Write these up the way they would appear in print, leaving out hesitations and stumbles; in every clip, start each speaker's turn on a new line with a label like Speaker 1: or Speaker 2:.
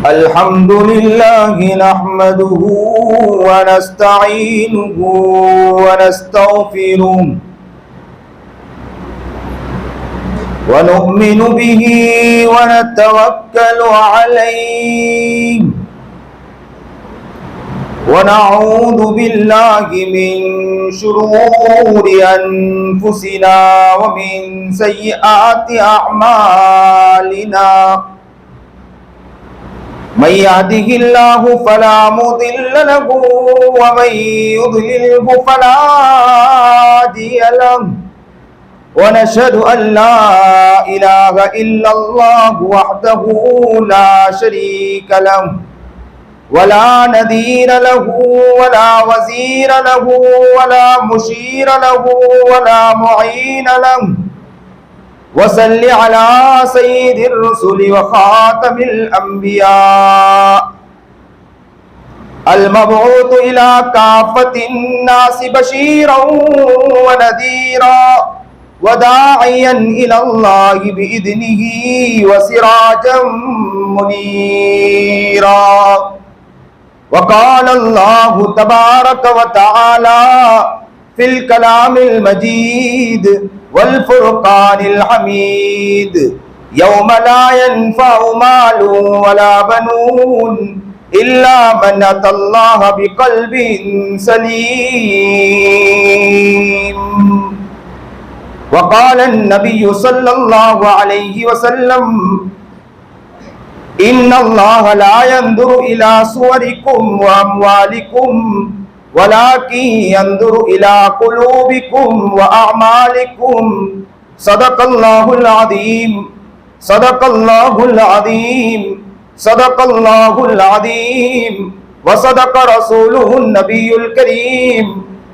Speaker 1: الحمد لله نحمده ونستعينه ونستغفره ونؤمن به ونتوكل عليه ونعوذ بالله من شرور أنفسنا ومن سيئات أعمالنا من يهده الله فلا مضل له ومن يضلله فلا هادي له ونشهد أن لا إله إلا الله وحده لا شريك له ولا نذير له ولا وزير له ولا مشير له ولا معين له وصل على سيد الرسل وخاتم الأنبياء المبعوث إلى كافة الناس بشيرا ونذيرا وداعيا إلى الله بإذنه وسراجا منيرا وقال الله تبارك وتعالى في الكلام المجيد والفرقان الحميد يوم لا ينفع مال ولا بنون إلا من أتى الله بقلب سليم وقال النبي صلى الله عليه وسلم إن الله لا ينظر إلى صوركم وأموالكم ولكن ينظر إلى قلوبكم وأعمالكم صدق الله العظيم صدق الله العظيم صدق الله العظيم وصدق رسوله النبي الكريم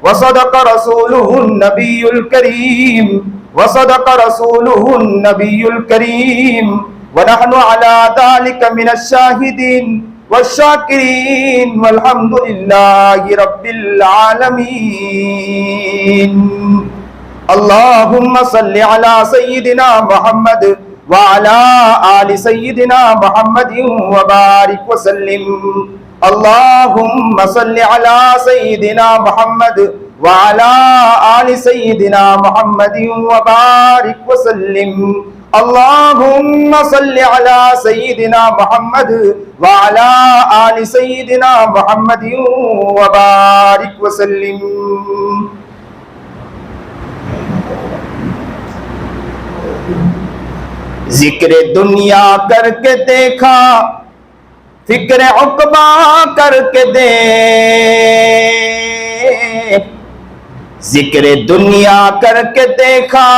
Speaker 1: وصدق رسوله النبي الكريم وصدق رسوله النبي الكريم ونحن على ذلك من الشاهدين والشاكرين والحمد لله رب العالمين اللهم صل على سيدنا محمد وعلى آل سيدنا محمد وبارك وسلم اللهم صل على سيدنا محمد وعلى آل سيدنا محمد وبارك وسلم اللهم صل على سيدنا محمد وعلى آل سيدنا محمد وبارك وسلم ذکر دنیا کر کے دیکھا فکر عقبہ کر کے دیکھ ذکر دنیا کر کے دیکھا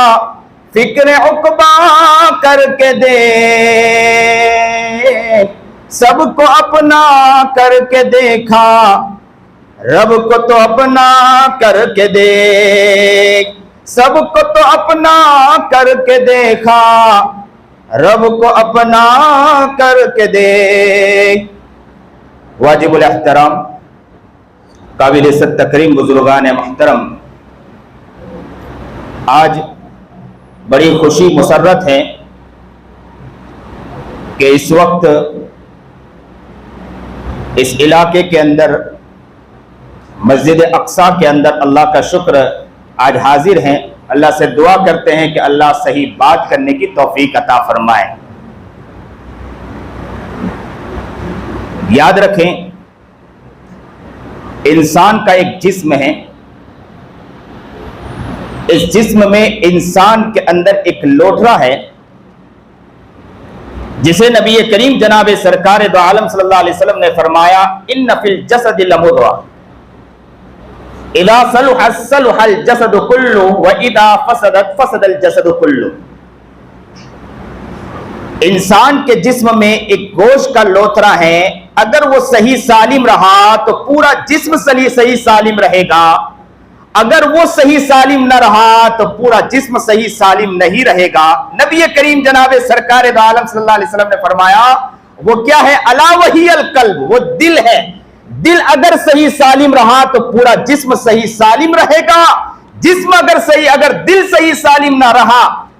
Speaker 1: فکر عقبہ کر کے دیکھ سب کو اپنا کر کے دیکھا رب کو تو اپنا کر کے دیکھ سب کو تو اپنا کر کے دیکھا رب کو اپنا کر کے دیکھ واجب الاحترام قابل عزت تکریم بزرگان محترم، آج بڑی خوشی مسرت ہے کہ اس وقت اس علاقے کے اندر مسجد اقصیٰ کے اندر اللہ کا شکر آج حاضر ہیں۔ اللہ سے دعا کرتے ہیں کہ اللہ صحیح بات کرنے کی توفیق عطا فرمائے۔ یاد رکھیں، انسان کا ایک جسم ہے، اس جسم میں انسان کے اندر ایک لوٹھڑا ہے جسے نبی کریم جناب سرکار دو عالم صلی اللہ علیہ وسلم نے فرمایا ان فی الجسد لمضغہ اذا صلحت صلح الجسد کلہ واذا فسدت فسد الجسد کلہ۔ انسان کے جسم میں ایک گوشت کا لوتھڑا ہے، اگر وہ صحیح سالم رہا تو پورا جسم صحیح سالم رہے گا، اگر وہ صحیح سالم نہ رہا تو پورا جسم صحیح سالم نہیں رہے گا۔ نبی کریم جناب سرکار دو عالم صلی اللہ علیہ وسلم نے فرمایا وہ کیا ہے؟ الا وہی القلب، وہ دل ہے۔ دل اگر صحیح سالم رہا تو پورا جسم صحیح سالم رہے گا، جسم اگر دل صحیح سالم نہ رہا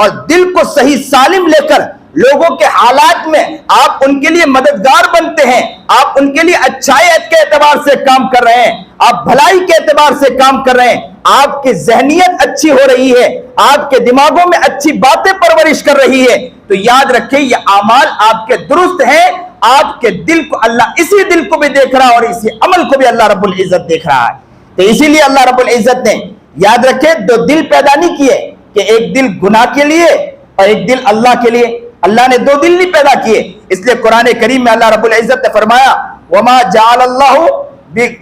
Speaker 1: اور دل کو صحیح سالم لے کر لوگوں کے حالات میں آپ ان کے لیے مددگار بنتے ہیں، آپ ان کے لیے اچھائیت کے اعتبار سے کام کر رہے ہیں، آپ بھلائی کے اعتبار سے کام کر رہے ہیں، آپ کی ذہنیت اچھی ہو رہی ہے، آپ کے دماغوں میں اچھی باتیں پرورش کر رہی ہے، تو یاد رکھیں یہ اعمال آپ کے درست ہیں، آپ کے دل کو اللہ اسی دل کو بھی دیکھ رہا ہے اور اسی عمل کو بھی اللہ رب العزت دیکھ رہا ہے۔ تو اسی لیے اللہ رب العزت نے یاد رکھے دو دل پیدا نہیں کیے کہ ایک دل گناہ کے لیے اور ایک دل اللہ کے لیے، اللہ نے دو دل نہیں پیدا کیے۔ اس لیے قرآن کریم میں اللہ رب العزت نے فرمایا وما جعل اللہ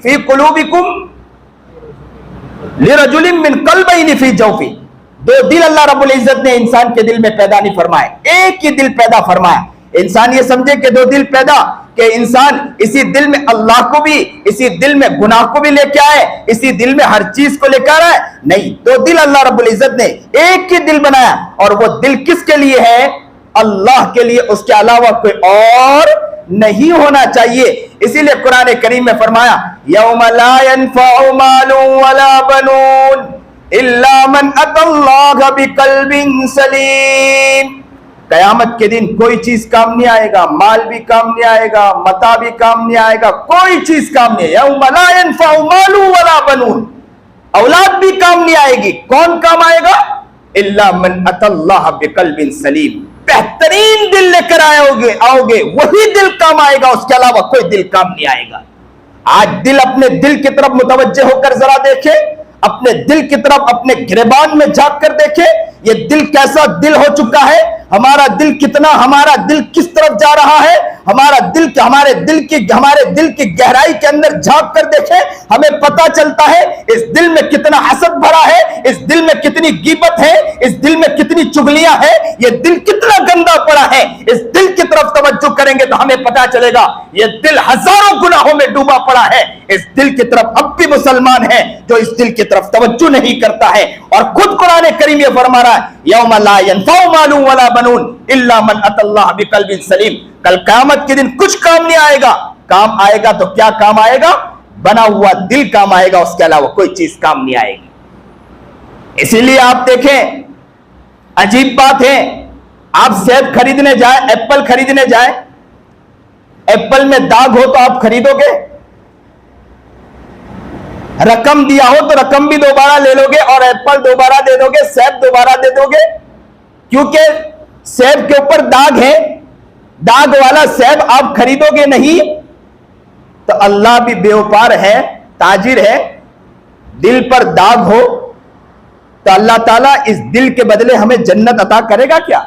Speaker 1: فی قلوبکم لرجل من قلبین فی جوفی، دو دل اللہ رب العزت نے انسان کے دل میں پیدا نہیں فرمائے، ایک ہی دل پیدا فرمایا۔ انسان یہ سمجھے کہ دو دل پیدا کہ انسان اسی دل میں اللہ کو بھی، اسی دل میں گناہ کو بھی لے کے آئے، اسی دل میں ہر چیز کو لے کر آئے، نہیں، دو دل اللہ رب العزت نے ایک ہی دل بنایا، اور وہ دل کس کے لیے ہے؟ اللہ کے لیے، اس کے علاوہ کوئی اور نہیں ہونا چاہیے۔ اسی لیے قرآن کریم میں فرمایا یوم لا ينفع مال ولا بنون الا من اتى الله بقلب سلیم، قیامت کے دن کوئی چیز کام نہیں آئے گا، مال بھی کام نہیں آئے گا، متاع بھی کام نہیں آئے گا، کوئی چیز کام نہیں۔ یوم لا ينفع مال ولا بنون، اولاد بھی کام نہیں آئے گی، کون کام آئے گا؟ الا من اتى الله بقلب سلیم، بہترین دل لے کر آؤ گے وہی دل کام آئے گا، اس کے علاوہ کوئی دل کام نہیں آئے گا۔ آج دل اپنے دل کی طرف متوجہ ہو کر ذرا دیکھے، اپنے دل کی طرف اپنے گریبان میں جھانک کر دیکھے، یہ دل کیسا دل ہو چکا ہے، ہمارا دل کتنا، ہمارا دل کس طرف جا رہا ہے، ہمارے دل کی گہرائی کے اندر جھانک کر دیکھیں، ہمیں پتہ چلتا ہے اس دل میں کتنا حسد بھرا ہے، اس دل میں کتنی غیبت ہے، اس دل میں کتنی چغلیاں ہیں، یہ دل کتنا گندا پڑا ہے۔ اس دل کی طرف توجہ کریں گے تو ہمیں پتہ چلے گا یہ دل ہزاروں گناہوں میں ڈوبا پڑا ہے۔ اس دل کی طرف اب بھی مسلمان ہے جو اس دل کی طرف توجہ نہیں کرتا ہے، اور خود قرآن کریم یہ فرما رہا ہے یوم لا ينفع مال ولا بنون الا من اتى الله بقلب سلیم، کل قیامت کے دن کچھ کام نہیں آئے گا، کام آئے گا تو کیا کام آئے گا؟ بنا ہوا دل کام آئے گا، اس کے علاوہ کوئی چیز کام نہیں آئے گی۔ اسی لیے آپ دیکھیں عجیب بات ہے، آپ سیب خریدنے جائیں، ایپل خریدنے جائیں، ایپل میں داغ ہو تو آپ خریدو گے؟ رقم دیا ہو تو رقم بھی دوبارہ لے لو گے اور ایپل دوبارہ دے دو گے، سیب دوبارہ دے دو گے، کیونکہ سیب کے اوپر داغ ہے، داغ والا سیب آپ خریدو گے نہیں۔ تو اللہ بھی بیوپار ہے، تاجر ہے، دل پر داغ ہو تو اللہ تعالیٰ اس دل کے بدلے ہمیں جنت عطا کرے گا کیا؟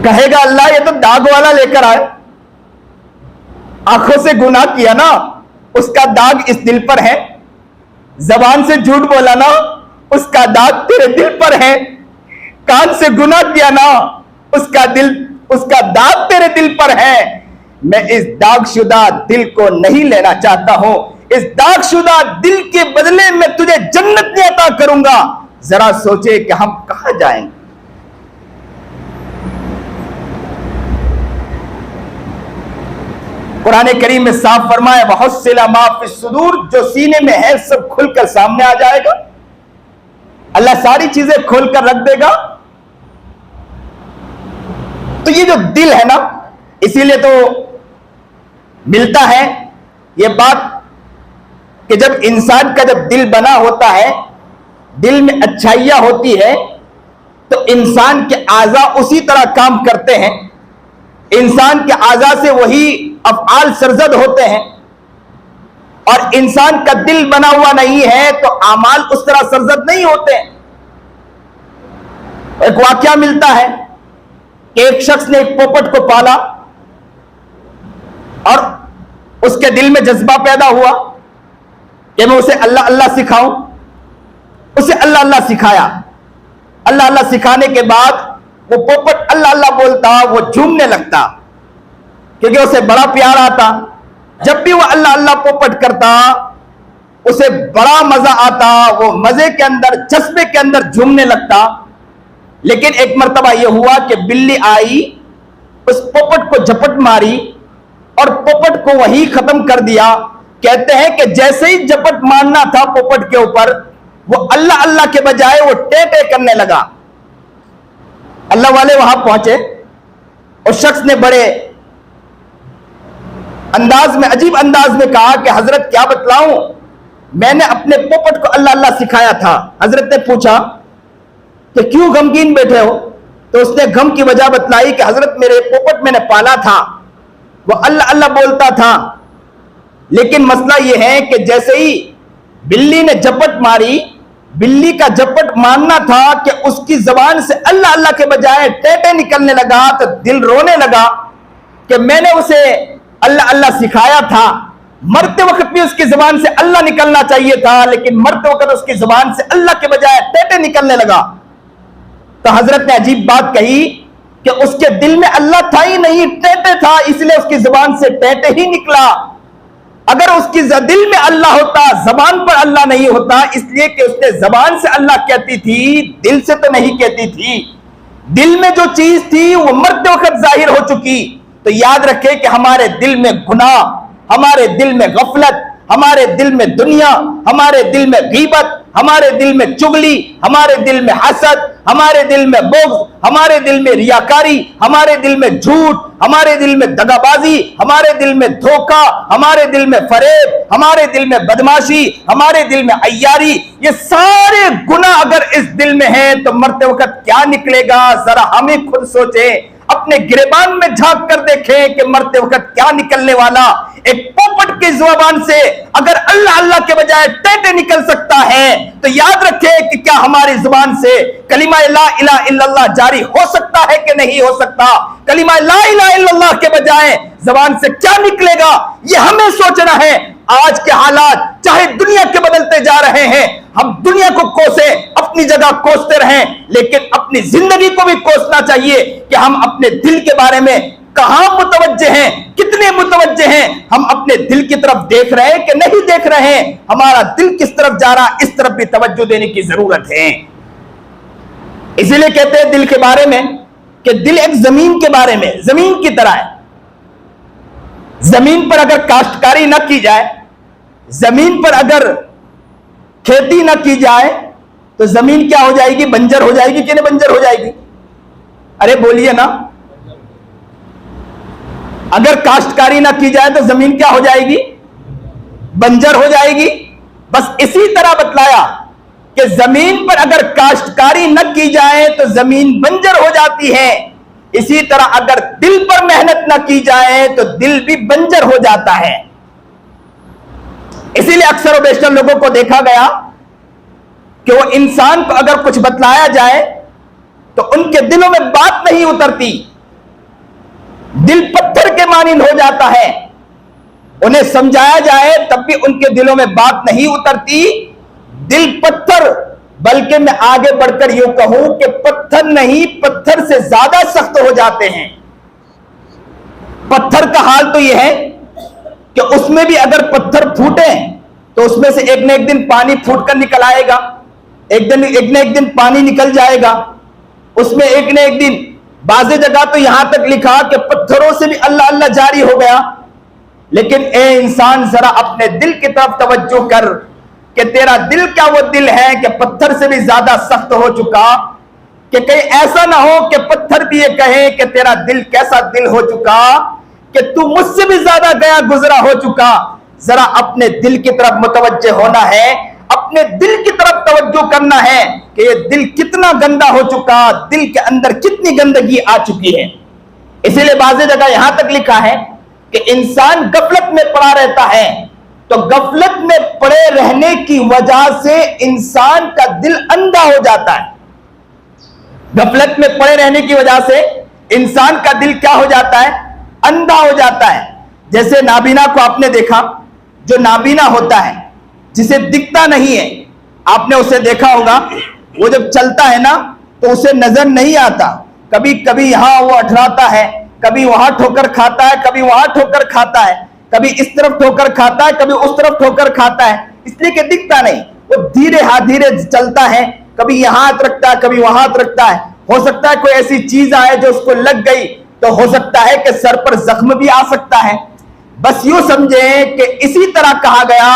Speaker 1: کہے گا اللہ یہ تو داغ والا لے کر آئے، آنکھوں سے گناہ کیا نا اس کا داغ اس دل پر ہے، زبان سے جھوٹ بولا نا اس کا داغ تیرے دل پر ہے، کان سے گناہ کیا نا اس کا داغ تیرے دل پر ہے۔ میں اس داغ شدہ دل کو نہیں لینا چاہتا ہوں، اس داغ شدہ دل کے بدلے میں تجھے جنت نہیں عطا کروں گا۔ ذرا سوچے کہ ہم کہاں جائیں گے؟ قرآن کریم میں صاف فرمایا وَحُصِّلَ مَا فِي الصُّدُورِ، جو سینے میں ہے سب کھل کر سامنے آ جائے گا، اللہ ساری چیزیں کھول کر رکھ دے گا۔ تو یہ جو دل ہے نا، اسی لیے تو ملتا ہے یہ بات کہ جب انسان کا جب دل بنا ہوتا ہے، دل میں اچھائیاں ہوتی ہے تو انسان کے اعضاء اسی طرح کام کرتے ہیں، انسان کے اعضاء سے وہی افعال سرزد ہوتے ہیں، اور انسان کا دل بنا ہوا نہیں ہے تو اعمال اس طرح سرزد نہیں ہوتے ہیں۔ ایک واقعہ ملتا ہے کہ ایک شخص نے ایک پوپٹ کو پالا اور اس کے دل میں جذبہ پیدا ہوا کہ میں اسے اللہ اللہ سکھاؤں، اسے اللہ اللہ سکھایا، اللہ اللہ سکھانے کے بعد وہ پوپٹ اللہ اللہ بولتا، وہ جھومنے لگتا کیونکہ اسے بڑا پیار آتا، جب بھی وہ اللہ اللہ پوپٹ کرتا اسے بڑا مزہ آتا، وہ مزے کے اندر جذبے کے اندر جھومنے لگتا۔ لیکن ایک مرتبہ یہ ہوا کہ بلی آئی، اس پوپٹ کو جھپٹ ماری اور پوپٹ کو وہی ختم کر دیا۔ کہتے ہیں کہ جیسے ہی جھپٹ مارنا تھا پوپٹ کے اوپر، وہ اللہ اللہ کے بجائے وہ ٹے ٹے کرنے لگا. اللہ والے وہاں پہنچے اور شخص نے بڑے انداز میں, عجیب انداز میں کہا کہ حضرت کیا بتلاؤں, میں نے اپنے پوپٹ کو اللہ اللہ سکھایا تھا. حضرت نے پوچھا کہ کیوں غمگین بیٹھے ہو؟ تو اس نے غم کی وجہ بتلائی کہ حضرت میرے پوپٹ میں نے پالا تھا, وہ اللہ اللہ بولتا تھا, لیکن مسئلہ یہ ہے کہ جیسے ہی بلی نے جپٹ ماری, بلی کا جپٹ مارنا تھا کہ اس کی زبان سے اللہ اللہ کے بجائے ٹیٹے نکلنے لگا, تو دل رونے لگا کہ میں نے اسے اللہ اللہ سکھایا تھا, مرتے وقت بھی اس کی زبان سے اللہ نکلنا چاہیے تھا, لیکن مرتے وقت اس کی زبان سے اللہ کے بجائے ٹیٹے نکلنے لگا. تو حضرت نے عجیب بات کہی کہ اس کے دل میں اللہ تھا ہی نہیں, ٹیٹے تھا, اس لیے اس کی زبان سے ٹیٹے ہی نکلا. اگر اس کی دل میں اللہ ہوتا, زبان پر اللہ نہیں ہوتا, اس لیے کہ اس نے زبان سے اللہ کہتی تھی, دل سے تو نہیں کہتی تھی. دل میں جو چیز تھی وہ مرتے وقت ظاہر ہو چکی. تو یاد رکھے کہ ہمارے دل میں گناہ, ہمارے دل میں غفلت, ہمارے دل میں دنیا, ہمارے دل میں غیبت, ہمارے دل میں چغلی, ہمارے دل میں حسد, ہمارے دل میں بغض, ہمارے دل میں ریاکاری, ہمارے دل میں جھوٹ, ہمارے دل میں دغابازی, ہمارے دل میں دھوکہ, ہمارے دل میں فریب, ہمارے دل میں بدماشی, ہمارے دل میں عیاری, یہ سارے گناہ اگر اس دل میں ہیں تو مرتے وقت کیا نکلے گا؟ ذرا ہمیں خود سوچیں, اپنے گریبان میں جھانک کر دیکھیں کہ مرتے وقت کیا نکلنے والا. ایک پوپٹ کی زبان سے اگر اللہ اللہ کے بجائے ٹیٹے نکل سکتا ہے تو یاد رکھیں کہ کیا ہماری زبان سے کلمہ لا الہ الا اللہ جاری ہو سکتا ہے کہ نہیں ہو سکتا؟ کلمہ لا الہ الا اللہ کے بجائے زبان سے کیا نکلے گا, یہ ہمیں سوچنا ہے. آج کے حالات چاہے دنیا کے بدلتے جا رہے ہیں, ہم دنیا کو کوسیں, اپنی جگہ کوستے رہیں, لیکن اپنی زندگی کو بھی کوسنا چاہیے کہ ہم اپنے دل کے بارے میں کہاں متوجہ ہیں, کتنے متوجہ ہیں, ہم اپنے دل کی طرف دیکھ رہے ہیں کہ نہیں دیکھ رہے ہیں, ہمارا دل کس طرف جا رہا, اس طرف بھی توجہ دینے کی ضرورت ہے. اسی لیے کہتے ہیں دل کے بارے میں کہ دل ایک زمین کے بارے میں, زمین کی طرح ہے. زمین پر اگر کاشتکاری نہ کی جائے, زمین پر اگر کھیتی نہ کی جائے تو زمین کیا ہو جائے گی؟ بنجر ہو جائے گی کہ نہیں بنجر ہو جائے گی؟ ارے بولیے نا. اگر کاشتکاری نہ کی جائے تو زمین کیا ہو جائے گی؟ بنجر ہو جائے گی. بس اسی طرح بتلایا کہ زمین پر اگر کاشتکاری نہ کی جائے تو زمین بنجر ہو جاتی ہے. اسی طرح اگر دل پر محنت نہ کی جائے تو دل بھی بنجر ہو جاتا ہے. اسی لیے اکثر و بیشتر لوگوں کو دیکھا گیا کہ وہ انسان کو اگر کچھ بتلایا جائے تو ان کے دلوں میں بات نہیں اترتی, دل پتھر کے مانند ہو جاتا ہے. انہیں سمجھایا جائے تب بھی ان کے دلوں میں بات نہیں اترتی, دل پتھر. بلکہ میں آگے بڑھ کر یوں کہوں کہ پتھر نہیں, پتھر سے زیادہ سخت ہو جاتے ہیں. پتھر کا حال تو یہ ہے کہ اس میں بھی اگر پتھر پھوٹے تو اس میں سے ایک نہ ایک دن پانی پھوٹ کر نکل آئے گا, ایک نہ ایک دن پانی نکل جائے گا. اس میں ایک نہ ایک دن, بعض جگہ تو یہاں تک لکھا کہ پتھروں سے بھی اللہ اللہ جاری ہو گیا. لیکن اے انسان ذرا اپنے دل کی طرف توجہ کر کہ تیرا دل کیا وہ دل ہے کہ پتھر سے بھی زیادہ سخت ہو چکا, کہ کہیں ایسا نہ ہو کہ پتھر بھی یہ کہے کہ تیرا دل کیسا دل ہو چکا کہ تو مجھ سے بھی زیادہ گیا گزرا ہو چکا. ذرا اپنے دل کی طرف متوجہ ہونا ہے, اپنے دل کی طرف توجہ کرنا ہے کہ یہ دل کتنا گندا ہو چکا, دل کے اندر کتنی گندگی آ چکی ہے. اسی لیے بعض جگہ یہاں تک لکھا ہے کہ انسان غفلت میں پڑا رہتا ہے, تو غفلت میں پڑے رہنے کی وجہ سے انسان کا دل اندھا ہو جاتا ہے. غفلت میں پڑے رہنے کی وجہ سے انسان کا دل کیا ہو جاتا ہے؟ اندھا ہو جاتا ہے. جیسے نابینا کو آپ نے دیکھا, جو نابینا ہوتا ہے جسے دکھتا نہیں ہے, آپ نے اسے دیکھا ہوگا, وہ جب چلتا ہے نا تو اسے نظر نہیں آتا, کبھی کبھی یہاں وہ اٹھراتا ہے, کبھی وہاں ٹھوکر کھاتا ہے, کبھی وہاں ٹھوکر کھاتا ہے, کبھی اس طرف ٹھوکر کھاتا ہے, کبھی اس طرف ٹھوکر کھاتا ہے, اس لیے کہ دکھتا نہیں. وہ دھیرے چلتا ہے, کبھی یہاں ہاتھ رکھتا ہے, کبھی وہاں ہاتھ رکھتا ہے. ہو سکتا ہے کوئی ایسی چیز آئے جو اس کو لگ گئی تو ہو سکتا ہے کہ سر پر زخم بھی آ سکتا ہے. بس یوں سمجھیں کہ اسی طرح کہا گیا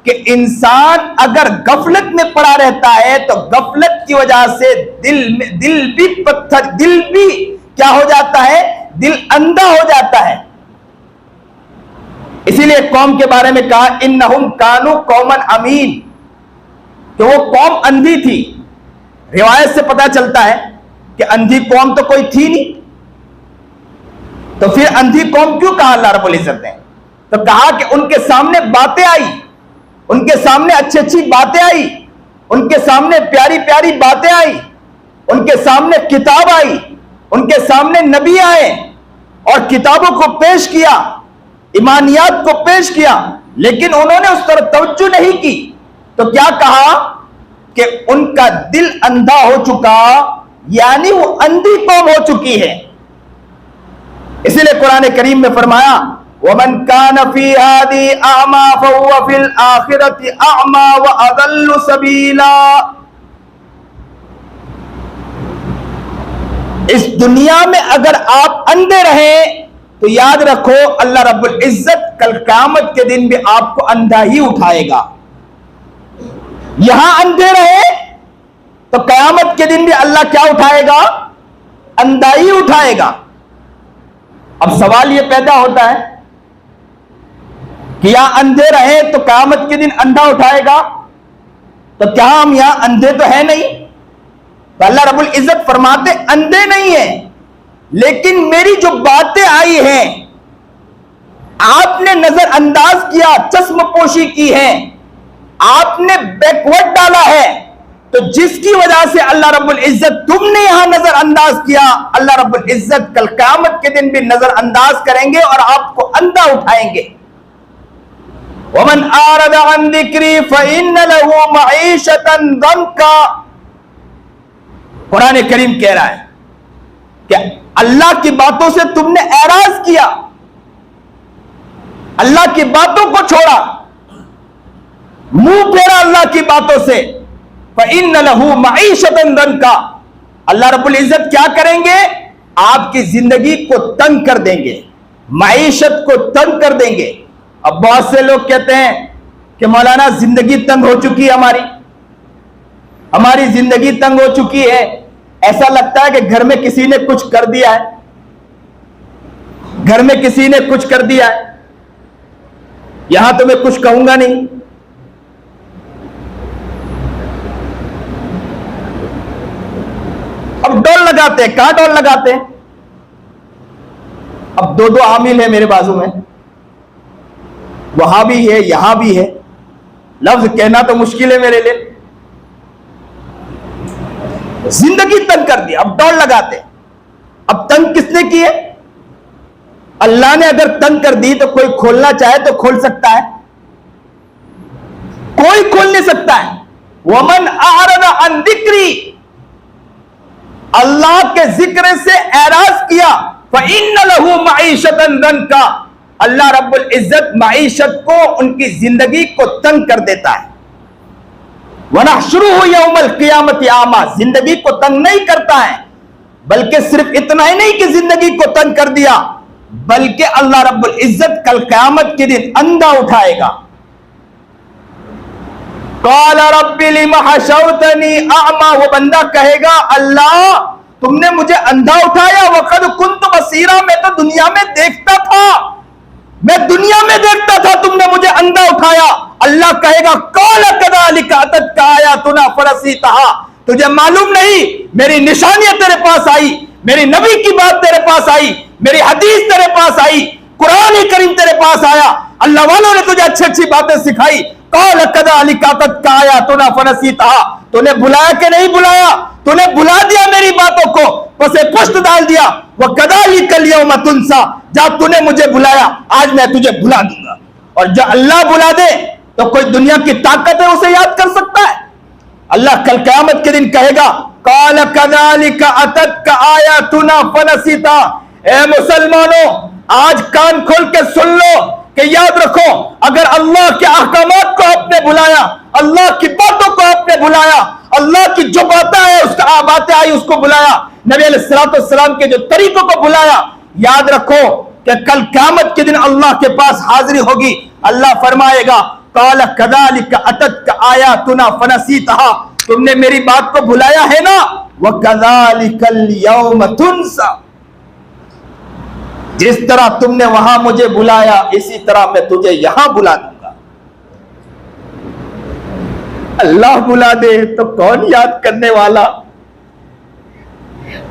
Speaker 1: کہ انسان اگر غفلت میں پڑا رہتا ہے تو غفلت کی وجہ سے دل بھی کیا ہو جاتا ہے؟ دل اندھا ہو جاتا ہے. اسی لیے قوم کے بارے میں کہا انہم کانوا قوما امین، کہ وہ قوم اندھی تھی. روایت سے پتہ چلتا ہے کہ اندھی قوم تو کوئی تھی نہیں، تو پھر اندھی قوم کیوں کہا اللہ رب العزت نے؟ تو کہا کہ ان کے سامنے باتیں آئی، ان کے سامنے اچھی اچھی باتیں آئی، ان کے سامنے پیاری پیاری باتیں آئی، ان کے سامنے کتاب آئی، ان کے سامنے نبی آئے اور کتابوں کو پیش کیا، ایمانیات کو پیش کیا، لیکن انہوں نے اس طرف توجہ نہیں کی. تو کیا کہا کہ ان کا دل اندھا ہو چکا، یعنی وہ اندھی قوم ہو چکی ہے. اسی لیے قرآن کریم میں فرمایا وَمَنْ كَانَ فِي هَذِهِ أَعْمَى فَهُوَ فِي الْآخِرَةِ أَعْمَى وَأَضَلُّ سَبِيلًا. اس دنیا میں اگر آپ اندھے رہیں تو یاد رکھو اللہ رب العزت کل قیامت کے دن بھی آپ کو اندھا ہی اٹھائے گا. یہاں اندھے رہے تو قیامت کے دن بھی اللہ کیا اٹھائے گا؟ اندھا ہی اٹھائے گا. اب سوال یہ پیدا ہوتا ہے کہ یہاں اندھے رہے تو قیامت کے دن اندھا اٹھائے گا، تو کیا ہم یہاں اندھے تو ہے نہیں؟ تو اللہ رب العزت فرماتے اندھے نہیں ہیں، لیکن میری جو باتیں آئی ہیں آپ نے نظر انداز کیا، چشم پوشی کی ہے، آپ نے بیکورڈ ڈالا ہے، تو جس کی وجہ سے اللہ رب العزت تم نے یہاں نظر انداز کیا، اللہ رب العزت کل قیامت کے دن بھی نظر انداز کریں گے اور آپ کو اندھا اٹھائیں گے. وَمَنْ أَعْرَضَ عَنْ ذِكْرِي فَإِنَّ لَهُ مَعِيشَةً ضَنْكًا. قرآن کریم کہہ رہا ہے کہ اللہ کی باتوں سے تم نے اعراض کیا، اللہ کی باتوں کو چھوڑا، منہ پھیرا اللہ کی باتوں سے. فَإِنَّ لَهُ مَعِيشَةً ضَنْكًا. اللہ رب العزت کیا کریں گے؟ آپ کی زندگی کو تنگ کر دیں گے، معیشت کو تنگ کر دیں گے. اب بہت سے لوگ کہتے ہیں کہ مولانا زندگی تنگ ہو چکی ہے، ہماری زندگی تنگ ہو چکی ہے. ایسا لگتا ہے کہ گھر میں کسی نے کچھ کر دیا ہے، گھر میں کسی نے کچھ کر دیا ہے. یہاں تو میں کچھ کہوں گا نہیں. اب ڈول لگاتے ہیں، کہاں ڈول لگاتے ہیں؟ اب دو عامل ہیں میرے بازو میں، وہاں بھی ہے یہاں بھی ہے. لفظ کہنا تو مشکل ہے میرے لیے. زندگی تنگ کر دی، اب ڈول لگاتے. اب تنگ کس نے کی ہے؟ اللہ نے اگر تنگ کر دی تو کوئی کھولنا چاہے تو کھول سکتا ہے؟ کوئی کھول نہیں سکتا ہے. وَمَنْ أَعْرَضَ عَنْ ذِكْرِي، اللہ کے ذکر سے اعراض کیا، فَإِنَّ لَهُ مَعِيشَةً ضَنْكًا. اللہ رب العزت معیشت کو، ان کی زندگی کو تنگ کر دیتا ہے. وَنَحْشُرُهُ يَوْمَ الْقِيَامَةِ أَعْمَى. زندگی کو تنگ نہیں کرتا ہے، بلکہ صرف اتنا ہی نہیں کہ زندگی کو تنگ کر دیا، بلکہ اللہ رب العزت کل قیامت کے دن اندھا اٹھائے گا. قَالَ رَبِّ لِمَ حَشَرْتَنِي أَعْمَى. وہ بندہ کہے گا اللہ تم نے مجھے اندھا اٹھایا، وَقَدْ كُنْتُ بَصِيرًا. میں تو دنیا میں دیکھتا تھا، میں دنیا میں دیکھتا تھا، تم نے مجھے اندھا اٹھایا. اللہ کہے گا قَالَ كَذَلِكَ أَتَتْكَ آيَاتُنَا فَنَسِيتَهَا. تجھے معلوم نہیں میری نشانیاں تیرے پاس آئی، میری نبی کی بات تیرے پاس آئی، میری حدیث تیرے پاس آئی، قرآن کریم تیرے پاس آیا، اللہ والوں نے تجھے اچھی اچھی باتیں سکھائی. قَالَ كَذَلِكَ أَتَتْكَ آيَاتُنَا فَنَسِيتَهَا. تو نے بلایا کہ نہیں بلایا؟ تو نے بلا دیا میری باتوں کو، پسے پشت ڈال دیا. وَكَذَلِكَ الْيَوْمَ تُنْسَى. جب تو نے مجھے بلایا آج میں تجھے بلا دوں گا. اور جب اللہ بلا دے تو کوئی دنیا کی طاقت ہے اسے یاد کر سکتا ہے؟ اللہ کل قیامت کے دن کہے گا قَالَ كَذَلِكَ أَتَتْكَ آيَاتُنَا فَنَسِيتَهَا. اے مسلمانوں آج کان کھول کے سن لو کہ یاد رکھو اگر اللہ کے احکامات کو آپ نے بلایا، اللہ کی باتوں کو آپ نے بلایا، اللہ کی جو باتیں آئی اس کو بلایا، نبی علیہ السلام کے جو طریقوں کو بلایا، یاد رکھو کہ کل قیامت کے دن اللہ کے پاس حاضری ہوگی. اللہ فرمائے گا قال کذالک اتتک آیاتنا فنسیتہا، تم نے میری بات کو بھلایا ہے نا، وکذالک اليوم تنسیٰ، جس طرح تم نے وہاں مجھے بلایا اسی طرح میں تجھے یہاں بلا دوں گا۔ اللہ بلا دے تو کون یاد کرنے والا؟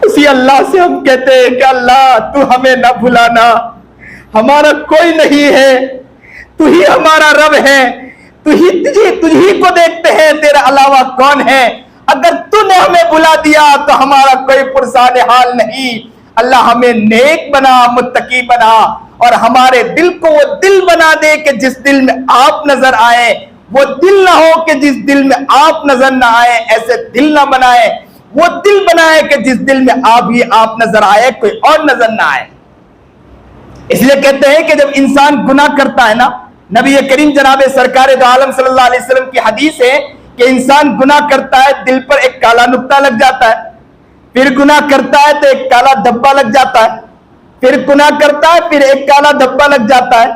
Speaker 1: اسی اللہ سے ہم کہتے ہیں کہ اللہ تو ہمیں نہ بھلانا، ہمارا کوئی نہیں ہے، تو ہی ہمارا رب ہے، تجھی کو دیکھتے ہیں، تیرے علاوہ کون ہے؟ اگر تو نے ہمیں بلا دیا تو ہمارا کوئی پرسان حال نہیں۔ اللہ ہمیں نیک بنا، متقی بنا، اور ہمارے دل کو وہ دل بنا دے کہ جس دل میں آپ نظر آئے، وہ دل نہ ہو کہ جس دل میں آپ نظر نہ آئے، ایسے دل نہ بنائے، وہ دل بنائے کہ جس دل میں آپ نظر آئے، کوئی اور نظر نہ آئے۔ اس لیے کہتے ہیں کہ جب انسان گناہ کرتا ہے نا، نبی کریم جناب سرکار دو عالم صلی اللہ علیہ وسلم کی حدیث ہے کہ انسان گناہ کرتا ہے، دل پر ایک کالا نقطہ لگ جاتا ہے، پھر گناہ کرتا ہے تو ایک کالا دھبا لگ جاتا ہے، پھر گناہ کرتا ہے پھر ایک کالا دھبا لگ جاتا ہے،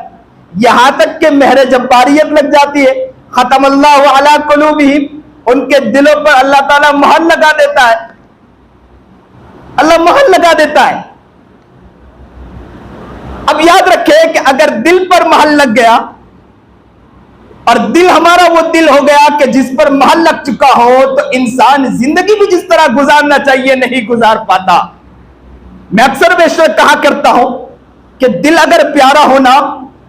Speaker 1: یہاں تک کہ مہر جباریت لگ جاتی ہے۔ ختم اللہ علی قلوبہم، ان کے دلوں پر اللہ تعالیٰ مہر لگا دیتا ہے، اللہ مہر لگا دیتا ہے۔ اب یاد رکھیں کہ اگر دل پر مہر لگ گیا اور دل ہمارا وہ دل ہو گیا کہ جس پر مہر لگ چکا ہو، تو انسان زندگی بھی جس طرح گزارنا چاہیے نہیں گزار پاتا۔ میں اکثر بیشتر کہا کرتا ہوں کہ دل اگر پیارا ہونا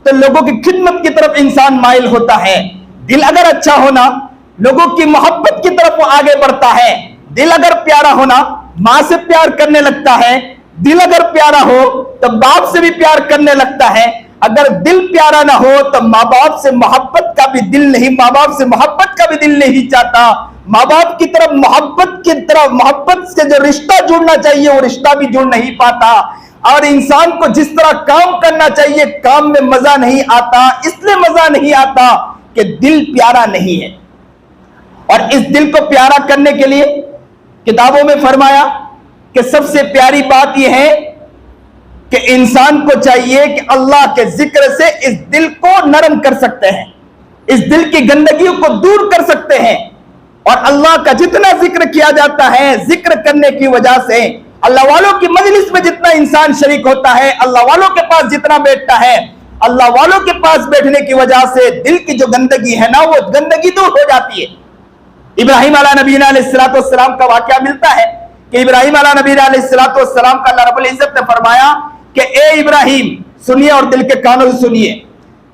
Speaker 1: تو لوگوں کی خدمت کی طرف انسان مائل ہوتا ہے، دل اگر اچھا ہونا لوگوں کی محبت کی طرف وہ آگے بڑھتا ہے، دل اگر پیارا ہونا ماں سے پیار کرنے لگتا ہے، دل اگر پیارا ہو تو باپ سے بھی پیار کرنے لگتا ہے، اگر دل پیارا نہ ہو تو ماں باپ سے محبت کا بھی دل نہیں، ماں باپ سے محبت کا بھی دل نہیں چاہتا، ماں باپ کی طرف محبت سے جو رشتہ جڑنا چاہیے وہ رشتہ بھی جڑ نہیں پاتا، اور انسان کو جس طرح کام کرنا چاہیے کام میں مزہ نہیں آتا، اس لیے مزہ نہیں آتا کہ دل پیارا نہیں ہے۔ اور اس دل کو پیارا کرنے کے لیے کتابوں میں فرمایا کہ سب سے پیاری بات یہ ہے کہ انسان کو چاہیے کہ اللہ کے ذکر سے اس دل کو نرم کر سکتے ہیں، اس دل کی گندگیوں کو دور کر سکتے ہیں، اور اللہ کا جتنا ذکر کیا جاتا ہے، ذکر کرنے کی وجہ سے اللہ والوں کی مجلس میں جتنا انسان شریک ہوتا ہے، اللہ والوں کے پاس جتنا بیٹھتا ہے، اللہ والوں کے پاس بیٹھنے کی وجہ سے دل کی جو گندگی ہے نا وہ گندگی دور ہو جاتی ہے۔ ابراہیم علیہ نبینا علیہ السلام کا واقعہ ملتا ہے کہ ابراہیم علیہ نبینا علیہ السلام کا اللہ رب العزت نے فرمایا کہ اے ابراہیم سنیے، اور دل کے کانوں سے سنیے،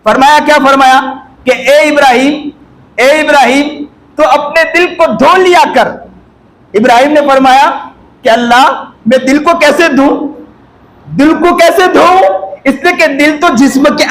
Speaker 1: فرمایا کیا؟ فرمایا کہ اے ابراہیم تو اپنے دل کو دھو لیا کر۔ ابراہیم نے فرمایا کہ اللہ میں دل کو کیسے دھوں؟ دل کو کیسے دھوں؟ اس لیے کہ دل تو جسم کے